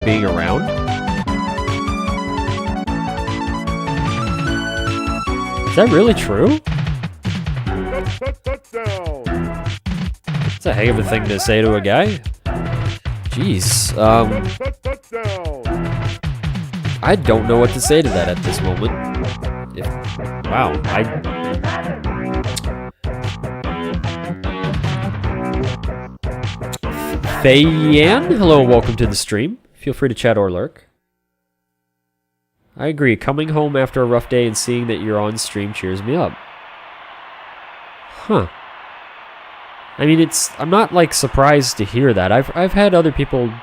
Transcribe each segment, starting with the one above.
being around? Is that really true? It's a heck of a thing to say to a guy. Jeez. I don't know what to say to that at this moment. Wow. Fayan, hello, welcome to the stream. Feel free to chat or lurk. I agree. Coming home after a rough day and seeing that you're on stream cheers me up. Huh. I mean, I'm not, like, surprised to hear that. I've had other people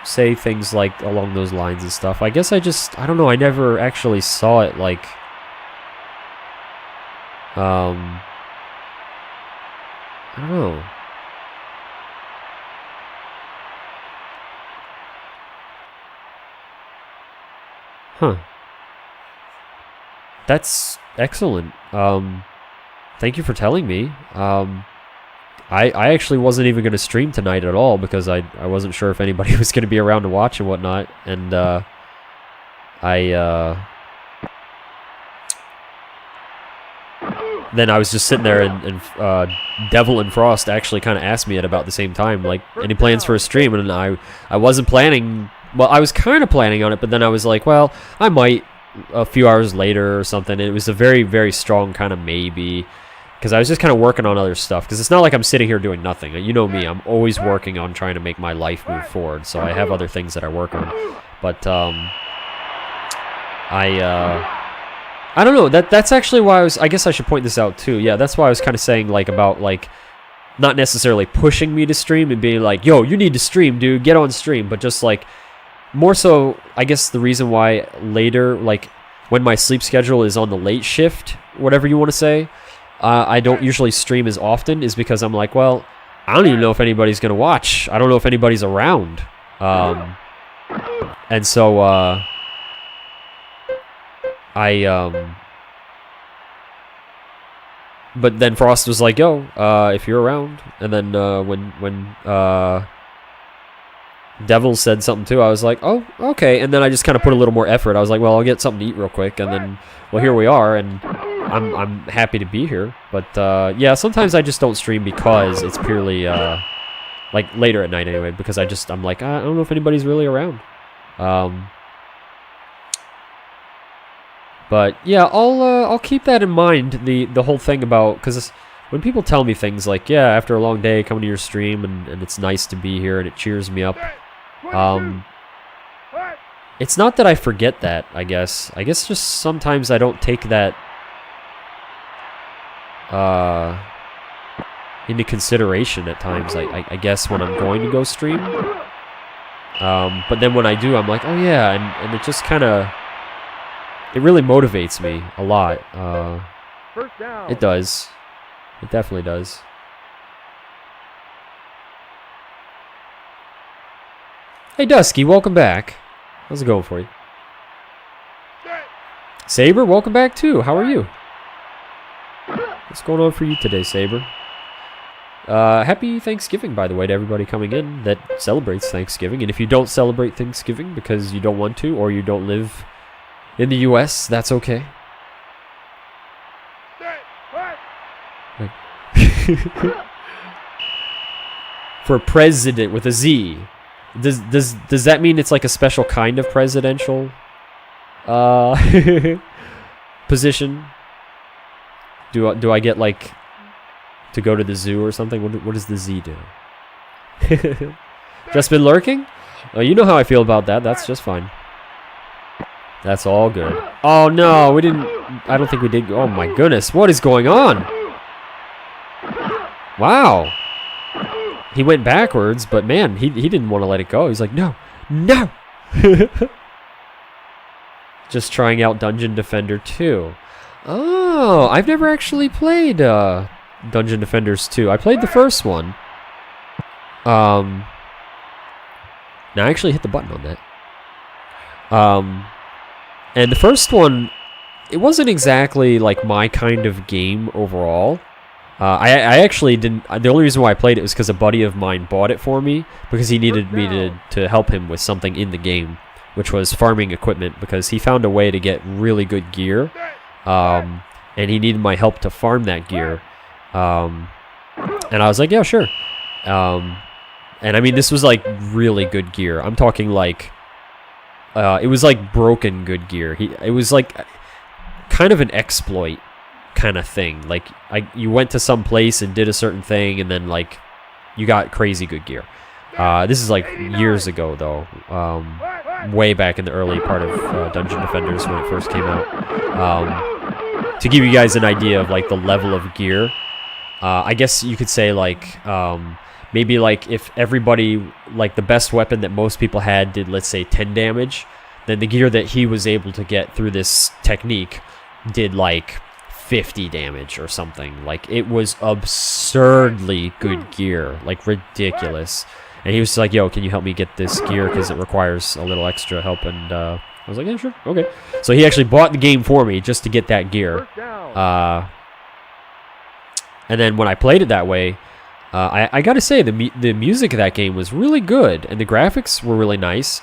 say things, like, along those lines and stuff. I guess I don't know, I never actually saw it, like, I don't know. Huh. That's excellent. Thank you for telling me. I actually wasn't even going to stream tonight at all because I wasn't sure if anybody was going to be around to watch and whatnot. And then I was just sitting there and Devil and Frost actually kind of asked me at about the same time, like, any plans for a stream? And I wasn't planning. Well, I was kind of planning on it, but then I was like, well, I might a few hours later or something. And it was a very, very strong kind of maybe. Because I was just kind of working on other stuff. Because it's not like I'm sitting here doing nothing. You know me, I'm always working on trying to make my life move forward. So I have other things that I work on. But I don't know. That's actually why I guess I should point this out too. Yeah, that's why I was kind of saying like about like not necessarily pushing me to stream and being like, yo, you need to stream, dude, get on stream. But just like more so, I guess the reason why later, like when my sleep schedule is on the late shift, whatever you want to say. I don't usually stream as often is because I'm like, well, I don't even know if anybody's going to watch. I don't know if anybody's around. And so, but then Frost was like, yo, if you're around. And then, when Devil said something too, I was like, oh, okay. And then I just kind of put a little more effort. I was like, well, I'll get something to eat real quick. And then, well, here we are. And I'm happy to be here, but yeah, sometimes I just don't stream because it's purely like later at night anyway. Because I'm like, I don't know if anybody's really around. But yeah, I'll keep that in mind. The whole thing about because when people tell me things like, yeah, after a long day, coming to your stream and it's nice to be here and it cheers me up. It's not that I forget that. I guess just sometimes I don't take that into consideration at times. I guess when I'm going to go stream, but then when I do, I'm like, oh yeah, and it just kind of really motivates me a lot. It does. It definitely does. Hey Dusky, welcome back. How's it going for you? Saber, welcome back too. How are you? What's going on for you today, Saber? Happy Thanksgiving, by the way, to everybody coming in that celebrates Thanksgiving. And if you don't celebrate Thanksgiving because you don't want to or you don't live in the U.S., that's okay. For president with a Z. Does that mean it's like a special kind of presidential position? Do I get like to go to the zoo or something? What does the Z do? Just been lurking? Oh, you know how I feel about that. That's just fine. That's all good. Oh no, we didn't. I don't think we did. Oh my goodness, what is going on? Wow. He went backwards, but man, he didn't want to let it go. He's like, no, no. Just trying out Dungeon Defender 2. Oh, I've never actually played Dungeon Defenders 2. I played the first one. Now I actually hit the button on that. And the first one, it wasn't exactly like my kind of game overall. I actually didn't. The only reason why I played it was because a buddy of mine bought it for me because he needed me to help him with something in the game, which was farming equipment, because he found a way to get really good gear, and he needed my help to farm that gear. And I was like, yeah, sure. And I mean, this was like really good gear. I'm talking like, it was like broken good gear. It was like kind of an exploit kind of thing. Like you went to some place and did a certain thing, and then like you got crazy good gear. This is like years ago though, way back in the early part of Dungeon Defenders when it first came out. To give you guys an idea of like the level of gear, I guess you could say like maybe like if everybody, like the best weapon that most people had did, let's say 10 damage, then the gear that he was able to get through this technique did like 50 damage or something. Like it was absurdly good gear, like ridiculous. And he was like, yo, can you help me get this gear because it requires a little extra help? And I was like, yeah, sure, okay. So he actually bought the game for me just to get that gear. And then when I played it that way, I gotta say the music of that game was really good, and the graphics were really nice.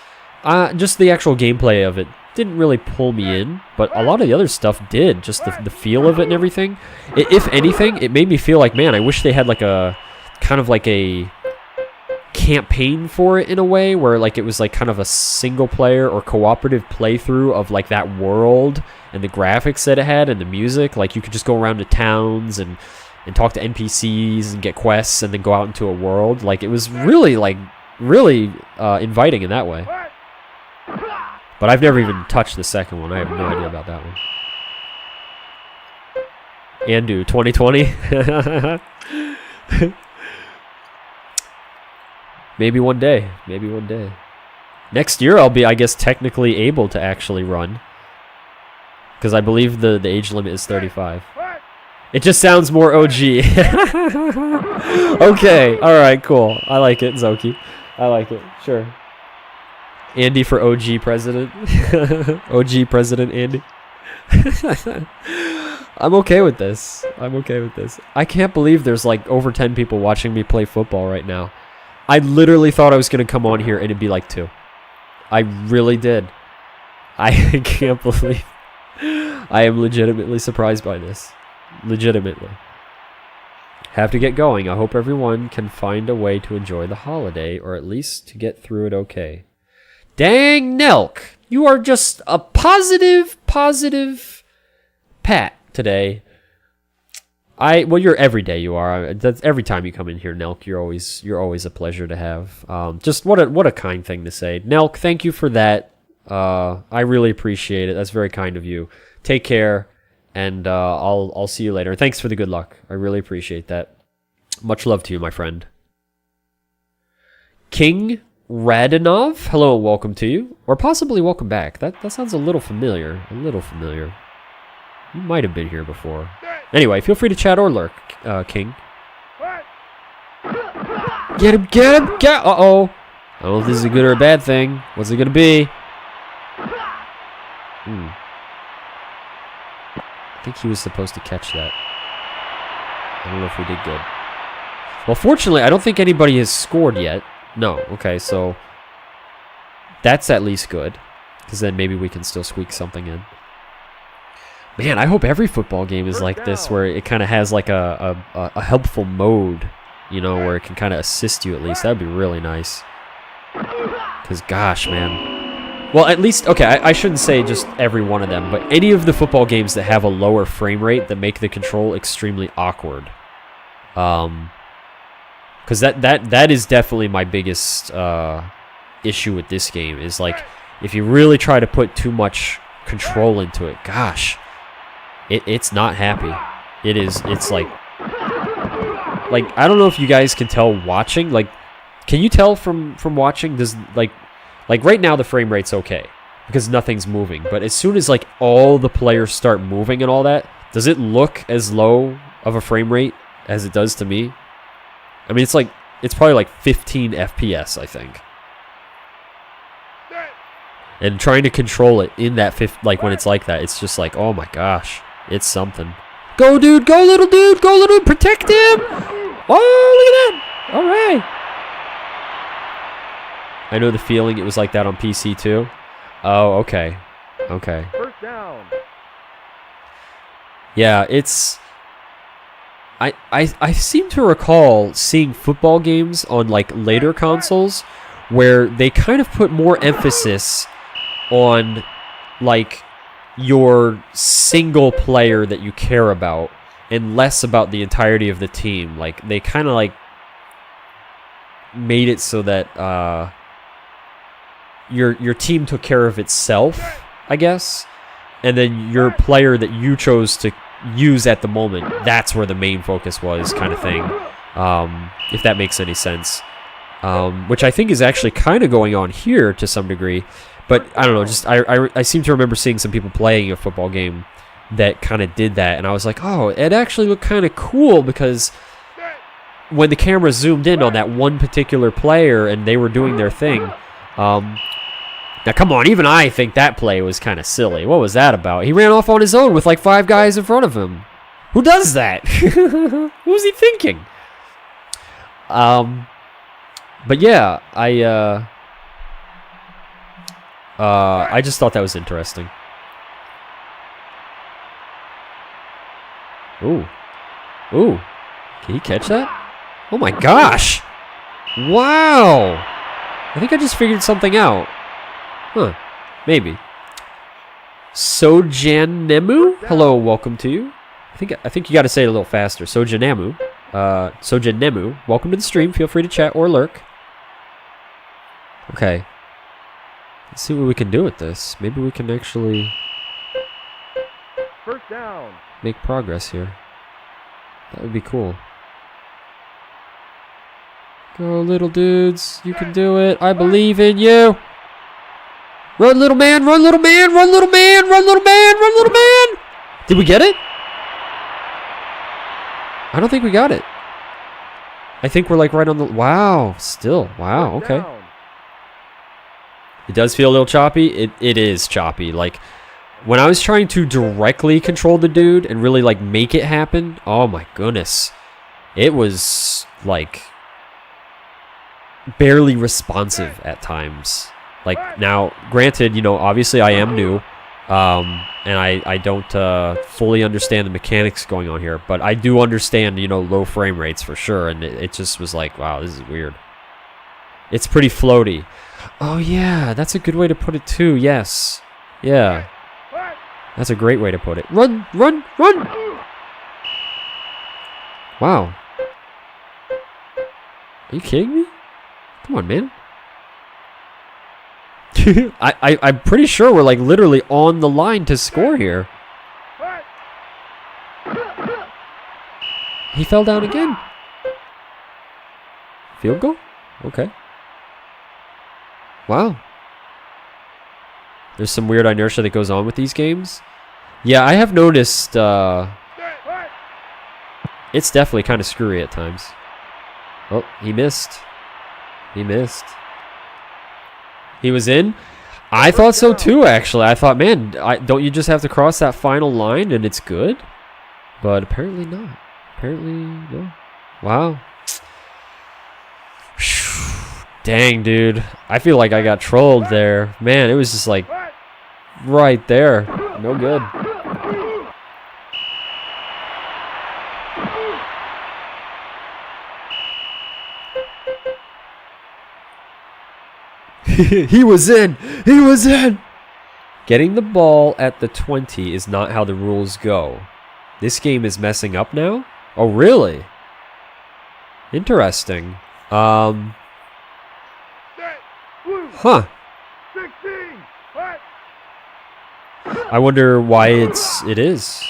Just the actual gameplay of it didn't really pull me in, but a lot of the other stuff did. Just the feel of it and everything. If anything, it made me feel like, man, I wish they had like a kind of like a campaign for it in a way, where like it was like kind of a single player or cooperative playthrough of like that world and the graphics that it had and the music. Like you could just go around to towns and talk to NPCs and get quests and then go out into a world. Like it was really inviting in that way. But I've never even touched the second one. I have no idea about that one. Andu 2020. Maybe one day. Maybe one day. Next year I'll be, I guess, technically able to actually run, because I believe the age limit is 35. It just sounds more OG. Okay, alright, cool. I like it, Zoki. I like it, sure. Andy for OG president. OG president Andy. I'm okay with this. I'm okay with this. I can't believe there's like over 10 people watching me play football right now. I literally thought I was going to come on here and it'd be like 2. I really did. I can't believe. I am legitimately surprised by this. Legitimately. Have to get going. I hope everyone can find a way to enjoy the holiday, or at least to get through it okay. Dang, Nelk, you are just a positive Pat today. Well, you're every day. You are. That's every time you come in here, Nelk. You're always a pleasure to have. Just what a kind thing to say, Nelk. Thank you for that. I really appreciate it. That's very kind of you. Take care. And I'll see you later. Thanks for the good luck. I really appreciate that. Much love to you, my friend. King Radinov, hello and welcome to you. Or possibly welcome back. That sounds a little familiar. A little familiar. You might have been here before. Anyway, feel free to chat or lurk, King. Get him, get him, get... Uh-oh. I don't know if this is a good or a bad thing. What's it going to be? I think he was supposed to catch that. I don't know if we did good. Well, fortunately, I don't think anybody has scored yet. No, okay, so that's at least good, because then maybe we can still squeak something in. Man, I hope every football game is like this, where it kind of has like a helpful mode, you know, where it can kind of assist you at least. That would be really nice. Because, gosh, man. Well, at least, okay, I shouldn't say just every one of them, but any of the football games that have a lower frame rate that make the control extremely awkward. Because that is definitely my biggest issue with this game, is like, if you really try to put too much control into it, gosh, it's not happy. It's like, I don't know if you guys can tell watching, like, can you tell from watching, does, like right now the frame rate's okay because nothing's moving, but as soon as like all the players start moving and all that, does it look as low of a frame rate as it does to me? I mean, it's probably like 15 FPS, I think. And trying to control it in that when it's like that, it's just like, oh my gosh, it's something. Go, dude. Go, little dude. Go, little dude. Protect him. Oh, look at that. All right. I know the feeling it was like that on PC too. Oh, okay. Okay. First down. Yeah, it's... I seem to recall seeing football games on like later consoles where they kind of put more emphasis on like your single player that you care about and less about the entirety of the team. Like they kind of like made it so that your team took care of itself, I guess, and then your player that you chose to use at the moment, that's where the main focus was, kind of thing, if that makes any sense, which I think is actually kind of going on here to some degree, but I don't know, just I seem to remember seeing some people playing a football game that kind of did that, and I was like, oh, it actually looked kind of cool, because when the camera zoomed in on that one particular player and they were doing their thing, now, come on, even I think that play was kind of silly. What was that about? He ran off on his own with like 5 guys in front of him. Who does that? What was he thinking? But yeah, I just thought that was interesting. Ooh. Ooh. Can he catch that? Oh my gosh! Wow! I think I just figured something out. Huh. Maybe. Sojanemu? Hello, welcome to you. I think you got to say it a little faster. Sojanemu. Sojanemu. Welcome to the stream. Feel free to chat or lurk. Okay. Let's see what we can do with this. Maybe we can actually First down. make progress here. That would be cool. Go, little dudes. You can do it. I believe in you. Run, little man. Run, little man. Run, little man. Run, little man. Run, little man. Did we get it? I don't think we got it. I think we're like right on the... Wow. Still. Wow. Okay. It does feel a little choppy. It is choppy. Like, when I was trying to directly control the dude and really, like, make it happen, oh my goodness. It was, like, barely responsive at times. Like, now, granted, you know, obviously I am new, and I don't fully understand the mechanics going on here, but I do understand, you know, low frame rates for sure, and it just was like, wow, this is weird. It's pretty floaty. Oh, yeah, that's a good way to put it, too, yes. Yeah. That's a great way to put it. Run, run, run! Wow. Are you kidding me? Come on, man. I'm pretty sure we're like literally on the line to score here. He fell down again. Field goal? Okay. Wow. There's some weird inertia that goes on with these games. Yeah, I have noticed it's definitely kind of screwy at times. Oh, he missed. He missed. He was in? I thought so too, actually. I thought, man, don't you just have to cross that final line and it's good? But apparently not. Apparently, no. Wow. Dang, dude. I feel like I got trolled there. Man, it was just like right there. No good. He was in! He was in! Getting the ball at the 20 is not how the rules go. This game is messing up now? Oh, really? Interesting. Huh. I wonder why it is.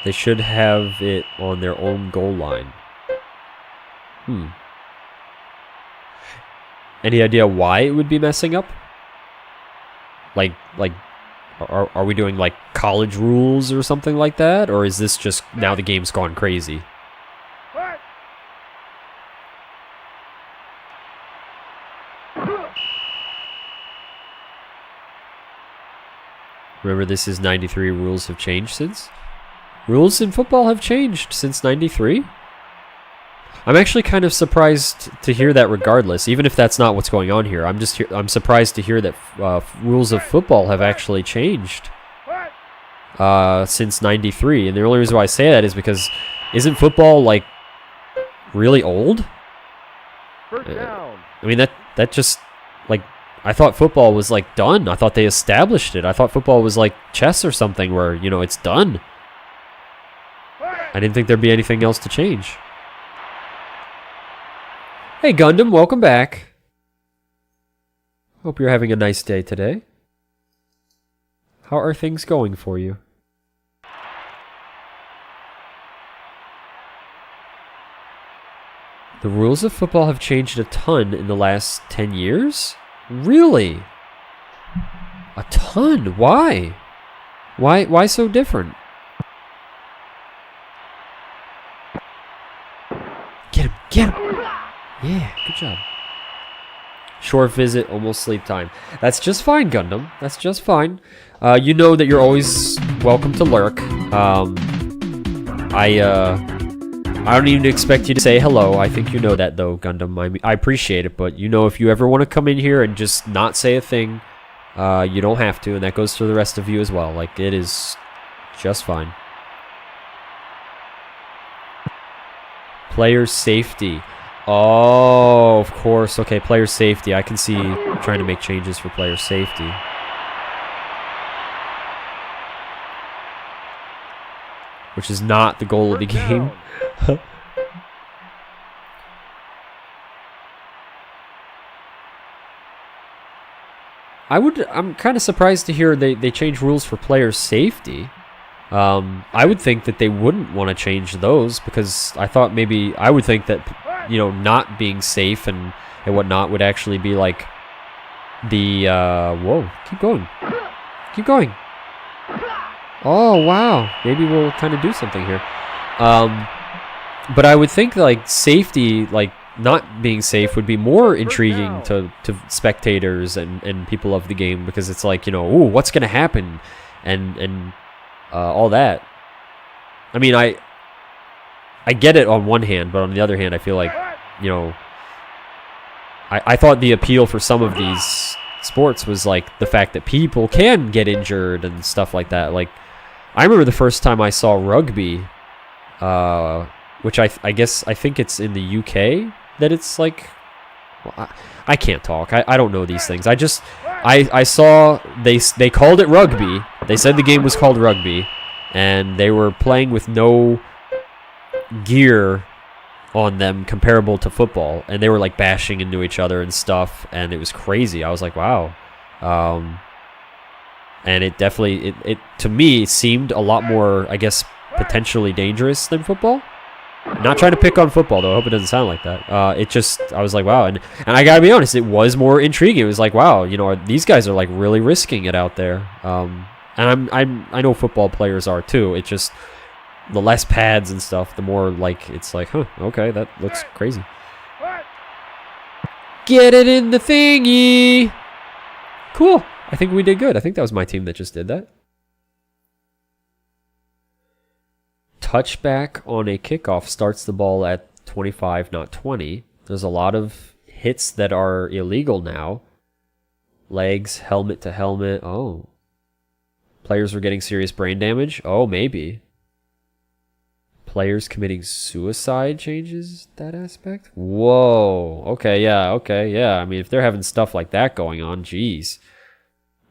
They should have it on their own goal line. Any idea why it would be messing up? Like, are we doing like college rules or something like that? Or is this just now the game's gone crazy? Remember, this is 93. Rules have changed since. Rules in football have changed since '93. I'm actually kind of surprised to hear that regardless, even if that's not what's going on here. I'm surprised to hear that rules of football have actually changed since '93. And the only reason why I say that is because isn't football, like, really old? I mean, that just, like, I thought football was, like, done. I thought they established it. I thought football was like chess or something where, you know, it's done. I didn't think there'd be anything else to change. Hey, Gundam, welcome back. Hope you're having a nice day today. How are things going for you? The rules of football have changed a ton in the last 10 years? Really? A ton? Why? Why so different? Get him! Get him! Yeah, good job. Short visit, almost sleep time. That's just fine, Gundam. That's just fine. You know that you're always welcome to lurk. I don't even expect you to say hello. I think you know that, though, Gundam. I appreciate it, but you know, if you ever want to come in here and just not say a thing, you don't have to, and that goes to the rest of you as well. Like, it is just fine. Player safety. Oh, of course. Okay, player safety. I can see trying to make changes for player safety. Which is not the goal of the game. I'm kind of surprised to hear they change rules for player safety. I would think that they wouldn't want to change those because I would think that, you know, not being safe and whatnot would actually be like the, whoa, keep going. Keep going. Oh, wow. Maybe we'll kind of do something here. But I would think, like, safety, like, not being safe would be more intriguing to spectators and people of the game because it's like, you know, ooh, what's going to happen? And all that. I mean, I get it on one hand, but on the other hand, I feel like, you know, I thought the appeal for some of these sports was like the fact that people can get injured and stuff like that. Like, I remember the first time I saw rugby, which I think it's in the UK that it's like, well, I can't talk. I don't know these things. I saw they called it rugby. They said the game was called rugby, and they were playing with no gear on them comparable to football, and they were like bashing into each other and stuff, and it was crazy. I was like, wow. And it definitely, it to me seemed a lot more, I guess, potentially dangerous than football. Not trying to pick on football, though. I hope it doesn't sound like that. I was like, wow. And I gotta be honest, it was more intriguing. It was like, wow, you know, these guys are like really risking it out there. And I know football players are too. It's just the less pads and stuff, the more like it's like, huh, okay, that looks crazy. Get it in the thingy. Cool. I think we did good. I think that was my team that just did that. Touchback on a kickoff starts the ball at 25, not 20. There's a lot of hits that are illegal now. Legs, helmet to helmet. Oh. Players were getting serious brain damage. Oh, maybe. Players committing suicide changes that aspect? Whoa. Okay, yeah. I mean, if they're having stuff like that going on, geez.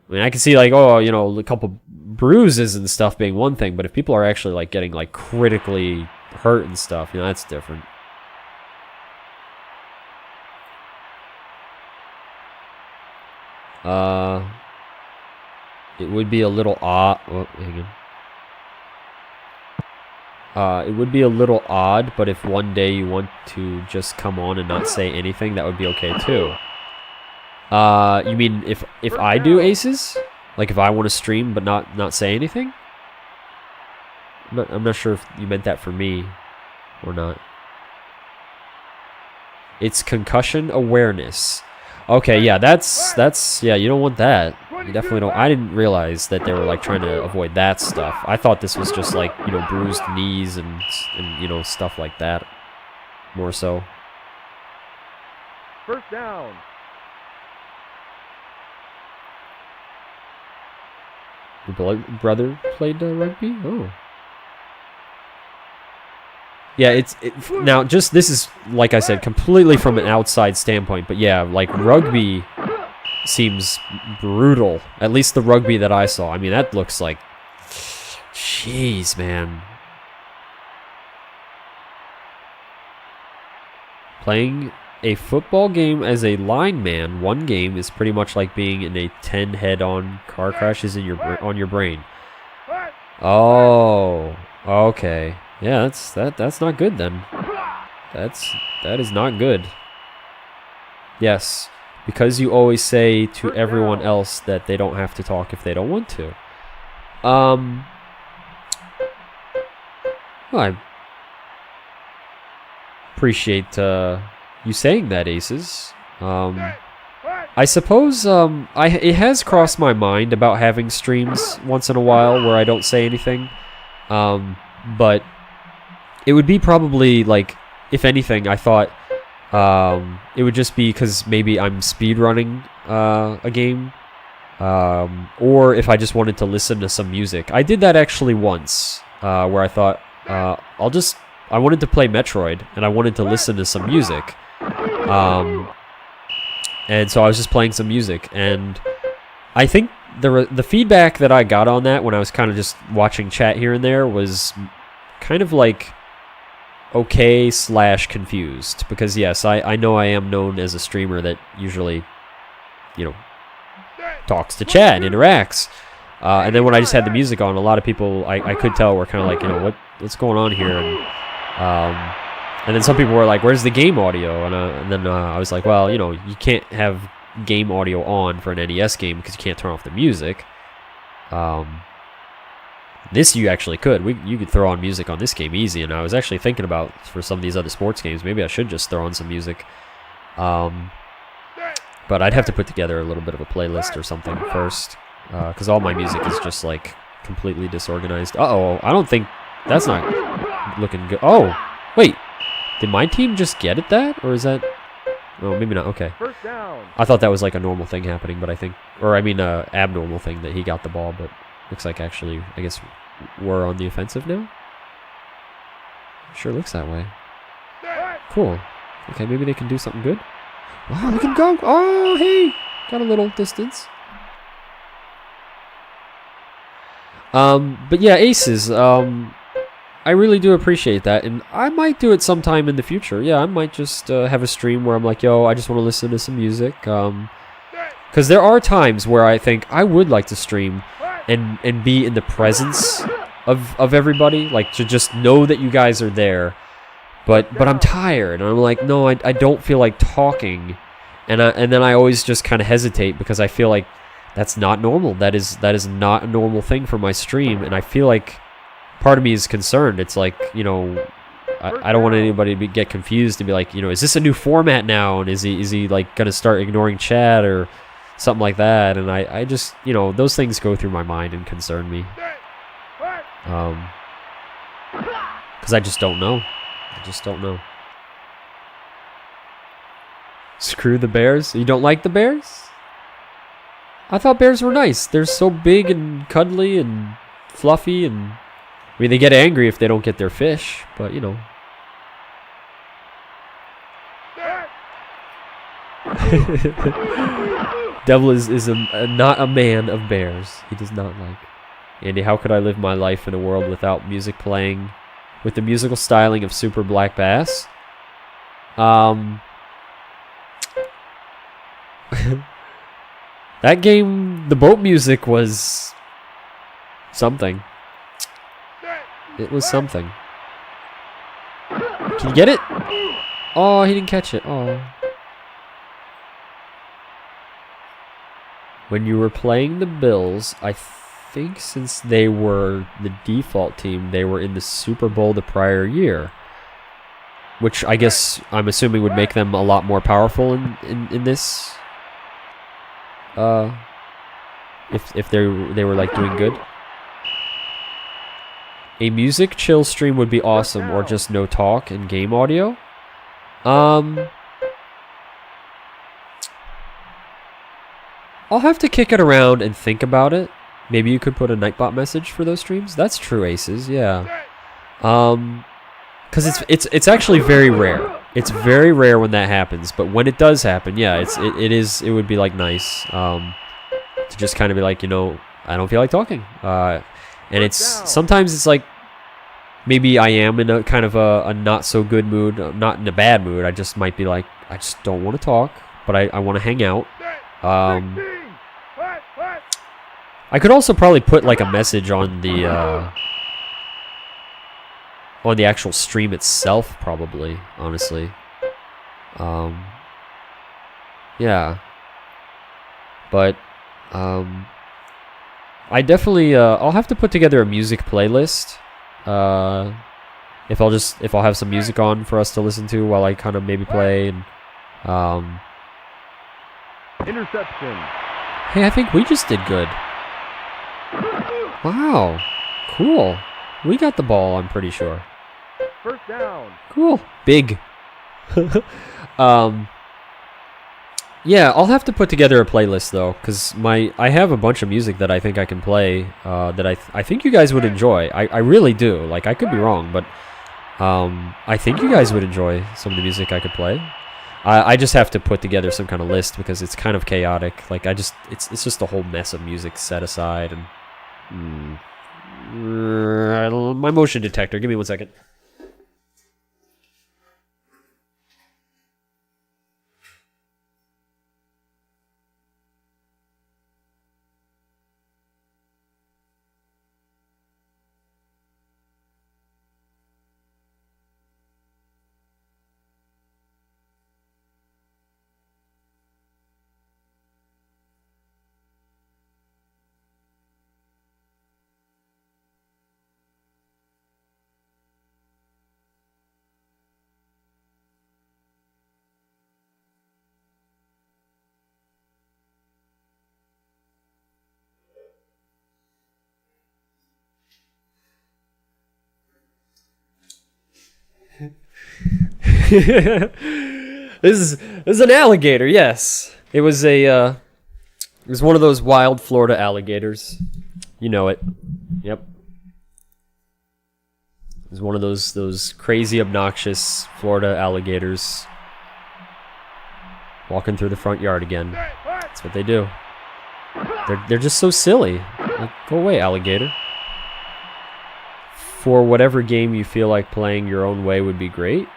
I mean, I can see, like, oh, you know, a couple bruises and stuff being one thing, but if people are actually, like, getting, like, critically hurt and stuff, you know, that's different. It would be a little odd. Oh, hang on. It would be a little odd, but if one day you want to just come on and not say anything, that would be okay, too. You mean if I do aces? Like if I want to stream but not say anything? I'm not sure if you meant that for me or not. It's concussion awareness. Okay, yeah, that's yeah, you don't want that. You definitely don't. I didn't realize that they were like trying to avoid that stuff. I thought this was just like, you know, bruised knees and you know, stuff like that. More so. First down. Your brother played rugby? Oh. Yeah, now just this is, like I said, completely from an outside standpoint, but yeah, like rugby seems brutal. At least the rugby that I saw. I mean, that looks like, jeez, man. Playing a football game as a lineman, one game is pretty much like being in a 10 head-on car crashes on your brain. Oh, okay. Yeah, that's not good then. That is not good. Yes, because you always say to everyone else that they don't have to talk if they don't want to. Well, I appreciate you saying that, Aces. I suppose it has crossed my mind about having streams once in a while where I don't say anything. But it would be probably like, if anything, I thought it would just be because maybe I'm speedrunning a game, or if I just wanted to listen to some music. I did that actually once, where I thought I wanted to play Metroid and I wanted to listen to some music, and so I was just playing some music, and I think the feedback that I got on that when I was kind of just watching chat here and there was kind of like okay / confused, because yes, I know I am known as a streamer that usually, you know, talks to chat and interacts, and then when I just had the music on, a lot of people I could tell were kind of like, you know, what's going on here, and then some people were like, where's the game audio, and then I was like, well, you know, you can't have game audio on for an NES game because you can't turn off the music. This you actually could. You could throw on music on this game easy, and I was actually thinking about, for some of these other sports games, maybe I should just throw on some music. But I'd have to put together a little bit of a playlist or something first, because all my music is just like completely disorganized. Uh-oh, I don't think that's not looking good. Oh, wait, did my team just get at that, or is that? Oh, maybe not. Okay. First down. I thought that was like a normal thing happening, but I think, or I mean, abnormal thing that he got the ball, but looks like actually, I guess we're on the offensive now. Sure looks that way. Cool. Okay, maybe they can do something good. Wow, they can go. Oh, hey, got a little distance. But yeah, Aces. I really do appreciate that, and I might do it sometime in the future. Yeah, I might just have a stream where I'm like, yo, I just want to listen to some music. Because there are times where I think I would like to stream and be in the presence of everybody, like to just know that you guys are there. But I'm tired, and I'm like, no, I don't feel like talking, and then I always just kind of hesitate because I feel like that's not normal. That is not a normal thing for my stream, and I feel like part of me is concerned. It's like, you know, I don't want anybody to get confused and be like, you know, is this a new format now, and is he like gonna start ignoring chat or something like that? And I just, you know, those things go through my mind and concern me, because I just don't know. I just don't know. Screw the Bears? You don't like the Bears? I thought bears were nice. They're so big and cuddly and fluffy, and I mean, they get angry if they don't get their fish, but you know. Devil is not a man of bears. He does not like. Andy, how could I live my life in a world without music playing with the musical styling of Super Black Bass? That game, the boat music was something. It was something. Can you get it? Oh, he didn't catch it. Oh. When you were playing the Bills, I think since they were the default team, they were in the Super Bowl the prior year, which I guess I'm assuming would make them a lot more powerful in this if they were like doing good. A music chill stream would be awesome, or just no talk and game audio. I'll have to kick it around and think about it. Maybe you could put a Nightbot message for those streams. That's true, Aces. Yeah. Because it's actually very rare. It's very rare when that happens. But when it does happen, yeah, it would be like nice to just kind of be like, you know, I don't feel like talking. And sometimes it's like maybe I am in a kind of a not so good mood, not in a bad mood. I just might be like, I just don't want to talk, but I want to hang out. I could also probably put like a message on the actual stream itself, probably, honestly. Yeah. But I definitely I'll have to put together a music playlist. If I'll have some music on for us to listen to while I kind of maybe play and Interception. Hey, I think we just did good. Wow. Cool. We got the ball, I'm pretty sure. First down. Cool. Big. Yeah, I'll have to put together a playlist though, because I have a bunch of music that I think I can play that I think you guys would enjoy. I really do. Like, I could be wrong, but I think you guys would enjoy some of the music I could play. I just have to put together some kind of list because it's kind of chaotic. Like, it's just a whole mess of music set aside and my motion detector. Give me 1 second. This is an alligator. Yes, it was one of those wild Florida alligators. You know it. Yep. It was one of those crazy, obnoxious Florida alligators walking through the front yard again. That's what they do. They're just so silly. Like, go away, alligator. For whatever game you feel like playing your own way would be great.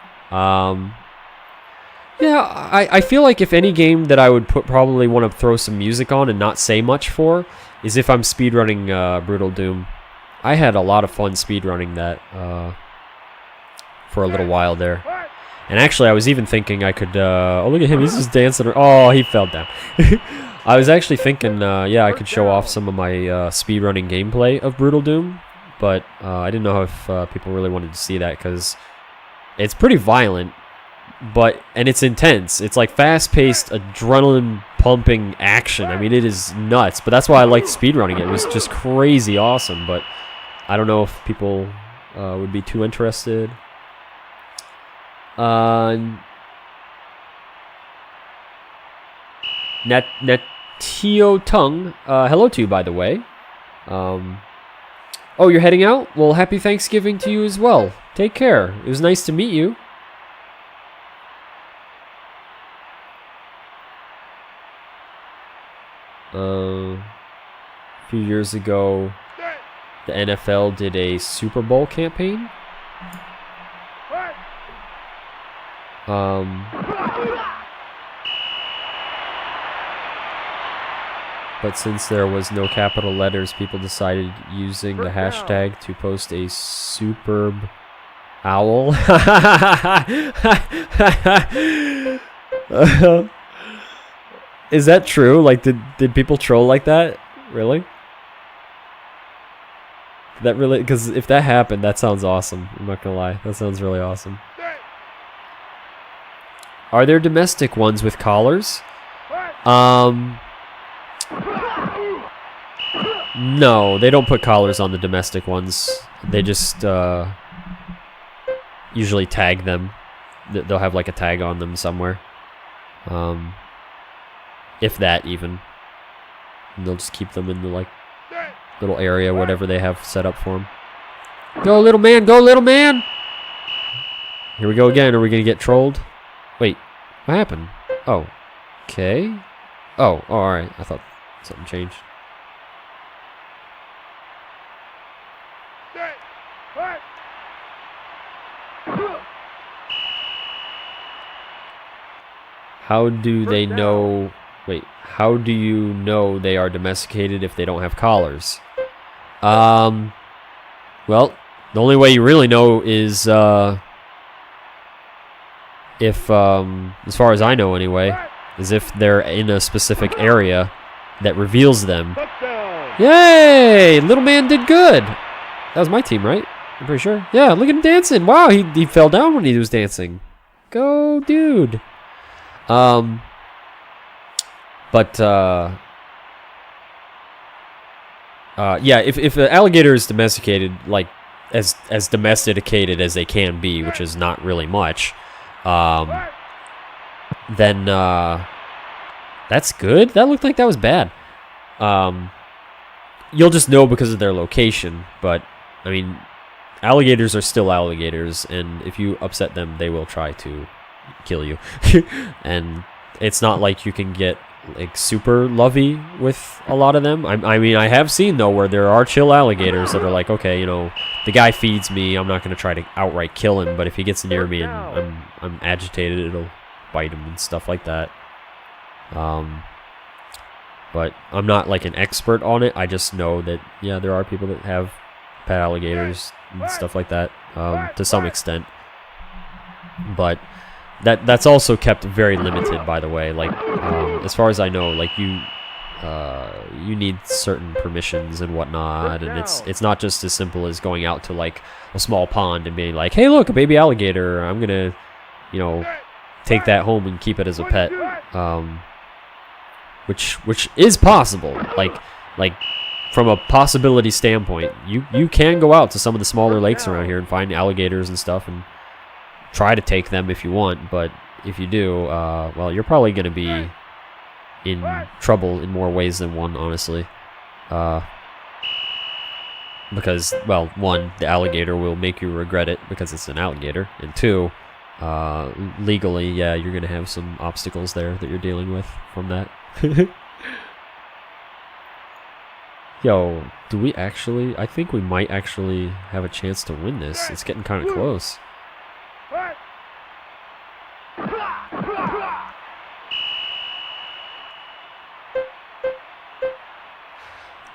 Yeah, I feel like if any game that I would probably want to throw some music on and not say much for is if I'm speedrunning Brutal Doom. I had a lot of fun speedrunning that for a little while there. And actually, I was even thinking I could... oh, look at him. He's just dancing. Oh, he fell down. I was actually thinking, yeah, I could show off some of my speedrunning gameplay of Brutal Doom. But I didn't know if people really wanted to see that because it's pretty violent. And it's intense. It's like fast-paced, adrenaline-pumping action. I mean, it is nuts. But that's why I liked speedrunning it. It was just crazy awesome. But I don't know if people would be too interested. Netio Tung. Hello to you, by the way. Oh, you're heading out? Well, happy Thanksgiving to you as well. Take care. It was nice to meet you. A few years ago, the NFL did a Super Bowl campaign. But since there was no capital letters, people decided using the hashtag to post a superb owl. Is that true? Like, did people troll like that? Really? That really? Because if that happened, that sounds awesome. I'm not gonna lie. That sounds really awesome. Are there domestic ones with collars? No, they don't put collars on the domestic ones. They just usually tag them. They'll have like a tag on them somewhere. If that even. And they'll just keep them in the like little area, whatever they have set up for them. Go little man, go little man! Here we go again. Are we gonna get trolled? Wait, what happened? Oh, okay. Oh, all right. I thought something changed. How do they know? Wait, how do you know they are domesticated if they don't have collars? Well, the only way you really know is if, as far as I know anyway, is if they're in a specific area that reveals them. Yay! Little man did good. That was my team, right? I'm pretty sure. Yeah, look at him dancing. Wow, he fell down when he was dancing. Go, dude. Yeah, if an alligator is domesticated, like as domesticated as they can be, which is not really much, then that's good. That looked like that was bad. You'll just know because of their location, but I mean, alligators are still alligators, and if you upset them, they will try to kill you. And it's not like you can get like super lovey with a lot of them. I mean, I have seen though where there are chill alligators that are like, okay, you know, the guy feeds me, I'm not going to try to outright kill him, but if he gets near me and I'm agitated, it'll bite him and stuff like that. But I'm not like an expert on it. I just know that, yeah, there are people that have pet alligators and stuff like that, to some extent. But that's also kept very limited, by the way. Like, as far as I know, like you need certain permissions and whatnot, and it's not just as simple as going out to like a small pond and being like, hey, look, a baby alligator. I'm gonna, you know, take that home and keep it as a pet. Which is possible. Like from a possibility standpoint, you can go out to some of the smaller lakes around here and find alligators and stuff and try to take them if you want, but if you do, well, you're probably going to be in trouble in more ways than one, honestly. Because, well, one, the alligator will make you regret it because it's an alligator, and two, legally, yeah, you're going to have some obstacles there that you're dealing with from that. Yo, do we actually... I think we might actually have a chance to win this. It's getting kind of close.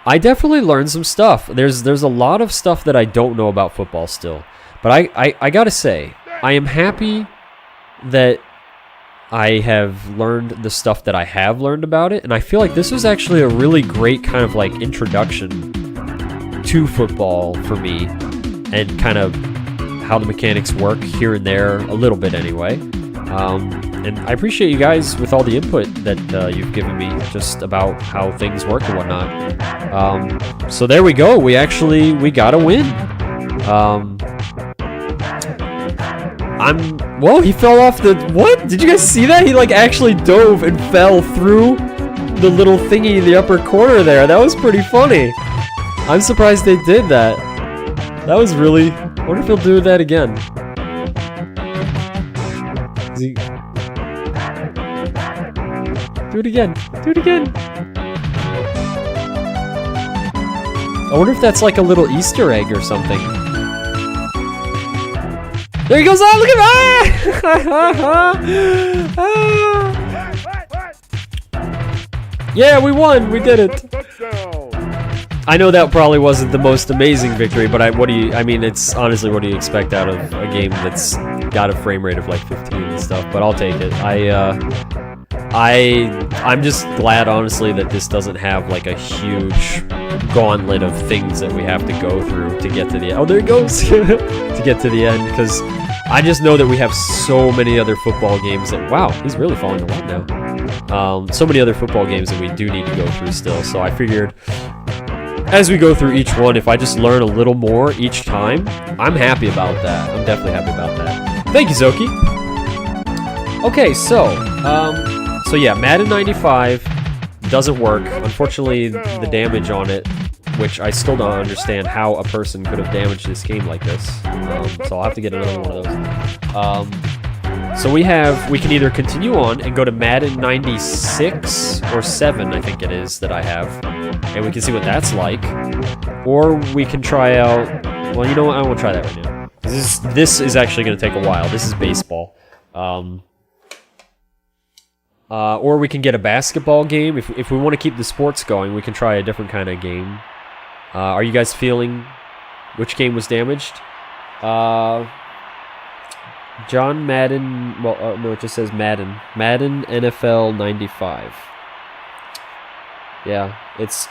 I definitely learned some stuff. There's a lot of stuff that I don't know about football still. But I gotta say, I am happy that I have learned the stuff that I have learned about it. And I feel like this was actually a really great kind of like introduction to football for me. And kind of how the mechanics work here and there, a little bit anyway. And I appreciate you guys with all the input that you've given me just about how things work and whatnot. So there we go. We got a win. Whoa, he fell off the... What? Did you guys see that? He like actually dove and fell through the little thingy in the upper corner there. That was pretty funny. I'm surprised they did that. That was really... I wonder if he'll do that again. Do it again. Do it again. I wonder if that's like a little Easter egg or something. There he goes. Oh, look at that. Yeah, we won. We did it. I know that probably wasn't the most amazing victory, but I mean, it's honestly, what do you expect out of a game that's got a frame rate of like 15 and stuff, but I'll take it. I'm just glad, honestly, that this doesn't have like a huge gauntlet of things that we have to go through to get to the end. Oh, there it goes. To get to the end, because I just know that we have so many other football games that, wow, he's really falling a lot now. So many other football games that we do need to go through still, so I figured as we go through each one, if I just learn a little more each time, I'm happy about that. I'm definitely happy about that. Thank you, Zoki. Okay, so yeah, Madden 95 doesn't work. Unfortunately, the damage on it, which I still don't understand how a person could have damaged this game like this. So I'll have to get another one of those. So we can either continue on and go to Madden 96 or 7, I think it is, that I have. And we can see what that's like. Or we can try out... Well, you know what? I won't try that right now. This is actually going to take a while. This is baseball. Or we can get a basketball game. If we want to keep the sports going, we can try a different kind of game. Are you guys feeling which game was damaged? John Madden... Well, no, it just says Madden. Madden NFL 95. Yeah, it's...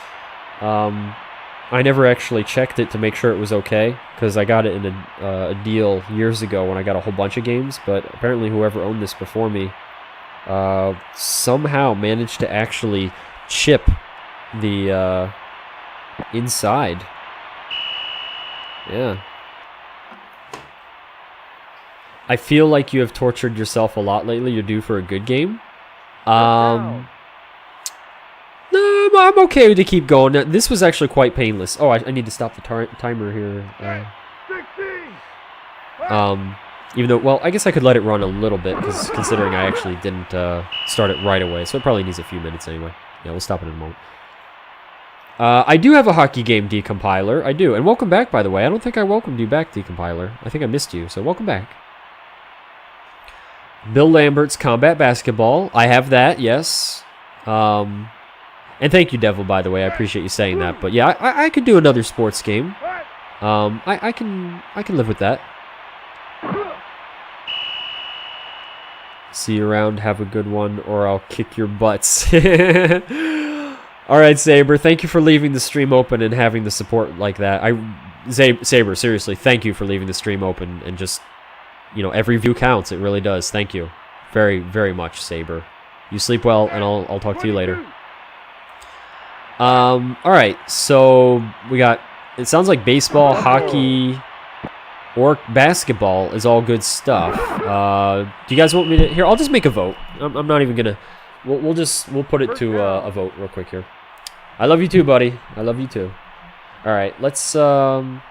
I never actually checked it to make sure it was okay, because I got it in a deal years ago when I got a whole bunch of games, but apparently whoever owned this before me somehow managed to actually chip the inside. Yeah. I feel like you have tortured yourself a lot lately. You're due for a good game. No, I'm okay to keep going. Now, this was actually quite painless. Oh, I need to stop the timer here. Even though, well, I guess I could let it run a little bit, because considering I actually didn't start it right away, so it probably needs a few minutes anyway. Yeah, we'll stop it in a moment. I do have a hockey game decompiler. I do. And welcome back, by the way. I don't think I welcomed you back, decompiler. I think I missed you, so welcome back. Bill Lambert's Combat Basketball. I have that, yes. And thank you, Devil, by the way. I appreciate you saying that. But yeah, I could do another sports game. I can live with that. See you around. Have a good one, or I'll kick your butts. All right, Saber. Thank you for leaving the stream open and having the support like that. Saber, seriously, thank you for leaving the stream open and just, you know, every view counts. It really does. Thank you, very, very much, Saber. You sleep well, and I'll talk to you later. All right. So we got. It sounds like baseball, hockey, or basketball is all good stuff. Do you guys want me to... Here, I'll just make a vote. I'm not even gonna... We'll put it to a vote real quick here. I love you too, buddy. I love you too. All right, let's... We'll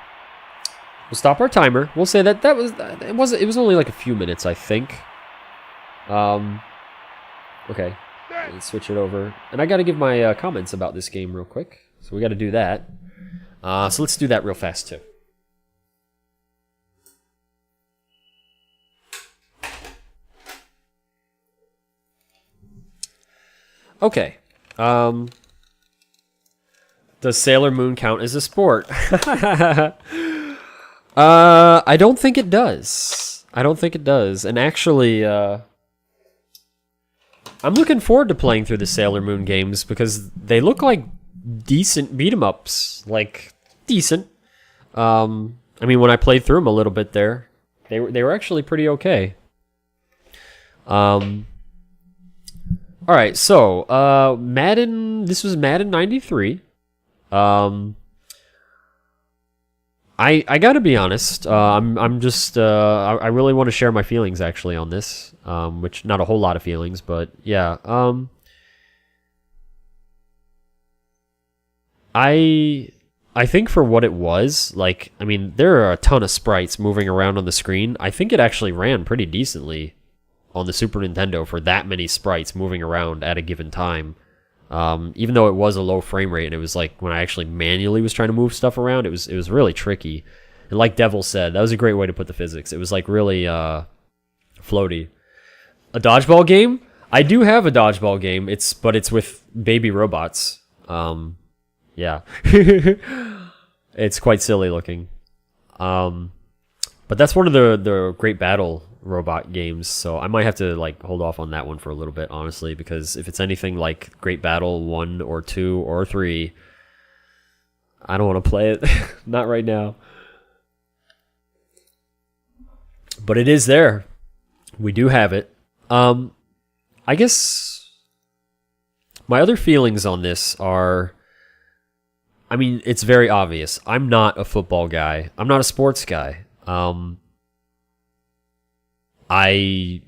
stop our timer. We'll say that it was only like a few minutes, I think. Okay, let's switch it over. And I got to give my comments about this game real quick. So we got to do that. So let's do that real fast too. Okay. Does Sailor Moon count as a sport? I don't think it does. I don't think it does. And actually, I'm looking forward to playing through the Sailor Moon games because they look like decent beat-em-ups. Like, decent. I mean, when I played through them a little bit there, they were actually pretty okay. Alright, so, Madden, this was Madden 93. I gotta be honest, I'm just, I really want to share my feelings actually on this, which, not a whole lot of feelings, but yeah, I think for what it was, like, I mean, there are a ton of sprites moving around on the screen. I think it actually ran pretty decently on the Super Nintendo for that many sprites moving around at a given time. Even though it was a low frame rate, and it was like when I actually manually was trying to move stuff around, it was really tricky. And like Devil said, that was a great way to put the physics. It was like really floaty. A dodgeball game? I do have a dodgeball game. But it's with baby robots. Yeah. It's quite silly looking. But that's one of the Great Battle robot games, so I might have to like hold off on that one for a little bit, honestly, because if it's anything like Great Battle 1 or 2 or 3, I don't want to play it. Not right now. But it is there. We do have it. I guess my other feelings on this are I mean, it's very obvious. I'm not a football guy. I'm not a sports guy. I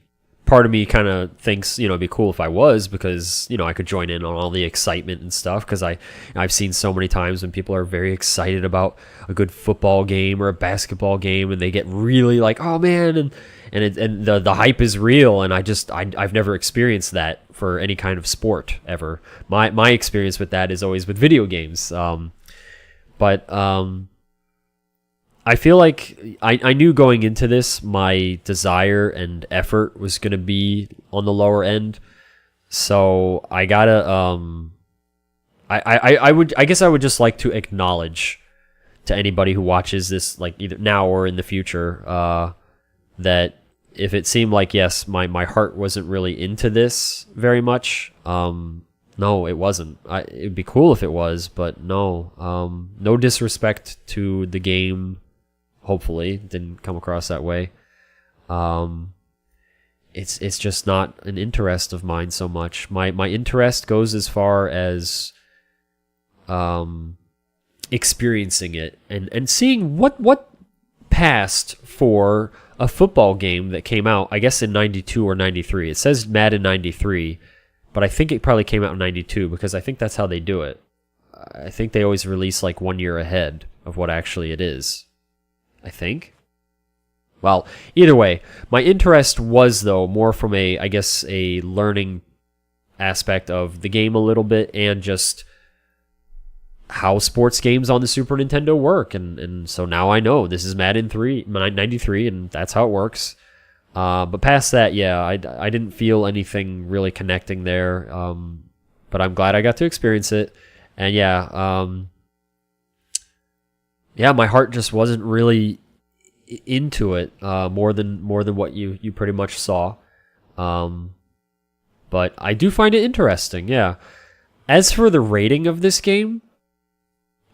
part of me kind of thinks, it'd be cool if I was, because, I could join in on all the excitement and stuff, because I've seen so many times when people are very excited about a good football game or a basketball game, and they get really like, oh man, and the hype is real, and I've never experienced that for any kind of sport ever. My experience with that is always with video games. But I feel like I knew going into this my desire and effort was going to be on the lower end. So I gotta I guess I would just like to acknowledge to anybody who watches this, like either now or in the future, that if it seemed like, yes, my heart wasn't really into this very much, no, it wasn't. It'd be cool if it was, but no. No disrespect to the game. Hopefully, didn't come across that way. It's just not an interest of mine so much. My interest goes as far as experiencing it and seeing what passed for a football game that came out, I guess in 92 or 93. It says Madden 93, but I think it probably came out in 92, because I think that's how they do it. I think they always release like 1 year ahead of what actually it is, I think. Well, either way, my interest was, though, more from a learning aspect of the game a little bit, and just how sports games on the Super Nintendo work. And so now I know this is Madden 93, and that's how it works. But past that, yeah, I didn't feel anything really connecting there. But I'm glad I got to experience it. And yeah, my heart just wasn't really into it more than what you pretty much saw. But I do find it interesting, yeah. As for the rating of this game,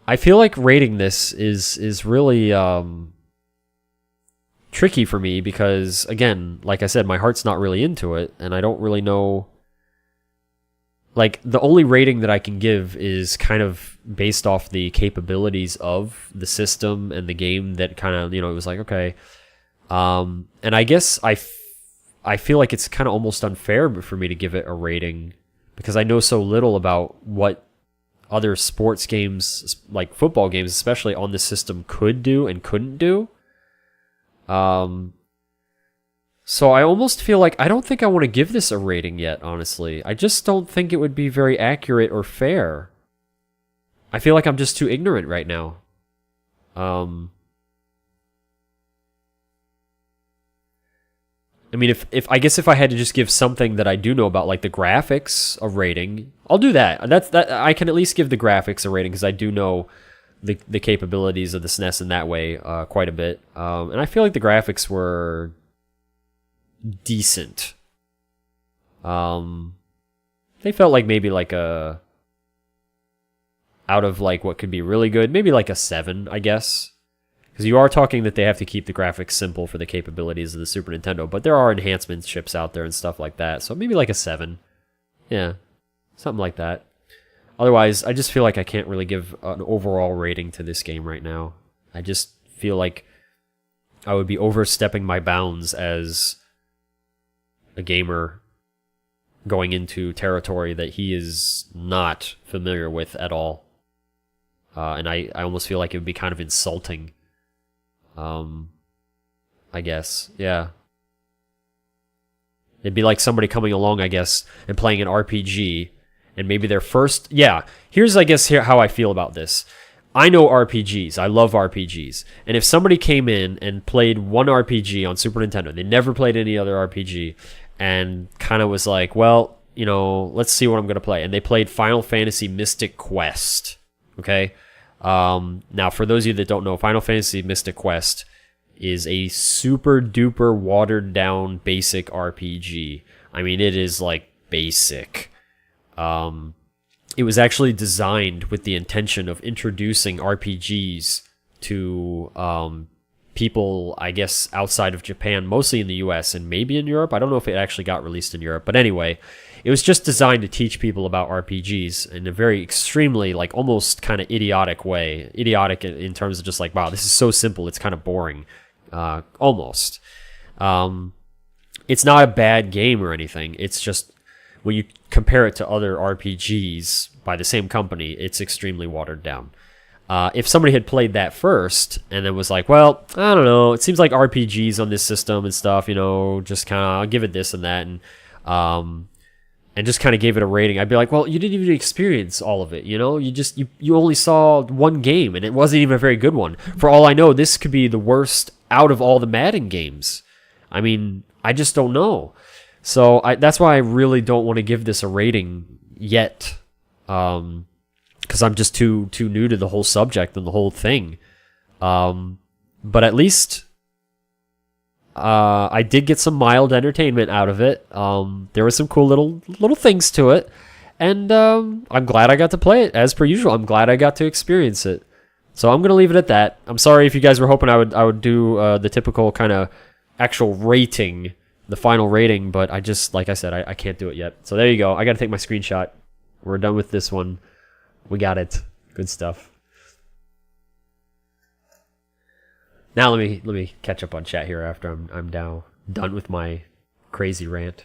I feel like rating this is really tricky for me, because, again, like I said, my heart's not really into it, and I don't really know. Like, the only rating that I can give is kind of based off the capabilities of the system and the game, that kind of, it was like, okay. And I guess I feel like it's kind of almost unfair for me to give it a rating, because I know so little about what other sports games, like football games especially, on the system could do and couldn't do. So I almost feel like I don't think I want to give this a rating yet, honestly. I just don't think it would be very accurate or fair. I feel like I'm just too ignorant right now. I mean, if I guess if I had to just give something that I do know about, like the graphics, a rating, I'll do that. That I can at least give the graphics a rating, because I do know the capabilities of the SNES in that way quite a bit. And I feel like the graphics were decent. They felt like maybe like a, out of like what could be really good, maybe like a 7, I guess. Because you are talking that they have to keep the graphics simple for the capabilities of the Super Nintendo, but there are enhancement chips out there and stuff like that, so maybe like a 7. Yeah, something like that. Otherwise, I just feel like I can't really give an overall rating to this game right now. I just feel like I would be overstepping my bounds as a gamer going into territory that he is not familiar with at all. And I almost feel like it would be kind of insulting. I guess, yeah. It'd be like somebody coming along, I guess, and playing an RPG, and maybe their first... Yeah, here's, I guess, how I feel about this. I know RPGs. I love RPGs. And if somebody came in and played one RPG on Super Nintendo, they never played any other RPG, and kind of was like, well, let's see what I'm going to play. And they played Final Fantasy Mystic Quest, okay? Now, for those of you that don't know, Final Fantasy Mystic Quest is a super duper watered down basic RPG. I mean, it is like basic. It was actually designed with the intention of introducing RPGs to people, I guess, outside of Japan, mostly in the US and maybe in Europe. I don't know if it actually got released in Europe, but anyway, it was just designed to teach people about RPGs in a very extremely, like, almost kind of idiotic way. Idiotic in terms of just like, wow, this is so simple, it's kind of boring. Almost. It's not a bad game or anything. It's just when you compare it to other RPGs by the same company, it's extremely watered down. If somebody had played that first and then was like, well, I don't know, it seems like RPGs on this system and stuff, you know, just kind of, I'll give it this and that, and just kind of gave it a rating, I'd be like, well, you didn't even experience all of it, you know? You only saw one game, and it wasn't even a very good one. For all I know, this could be the worst out of all the Madden games. I mean, I just don't know. So that's why I really don't want to give this a rating yet. Because I'm just too new to the whole subject and the whole thing. But at least I did get some mild entertainment out of it. There were some cool little things to it, and I'm glad I got to play it. As per usual, I'm glad I got to experience it. So I'm gonna leave it at that. I'm sorry if you guys were hoping I would do the typical kind of actual rating, the final rating, but I just, like I said, I can't do it yet. So there you go. I got to take my screenshot. We're done with this one. We got it. Good stuff. Now let me catch up on chat here after I'm now done with my crazy rant.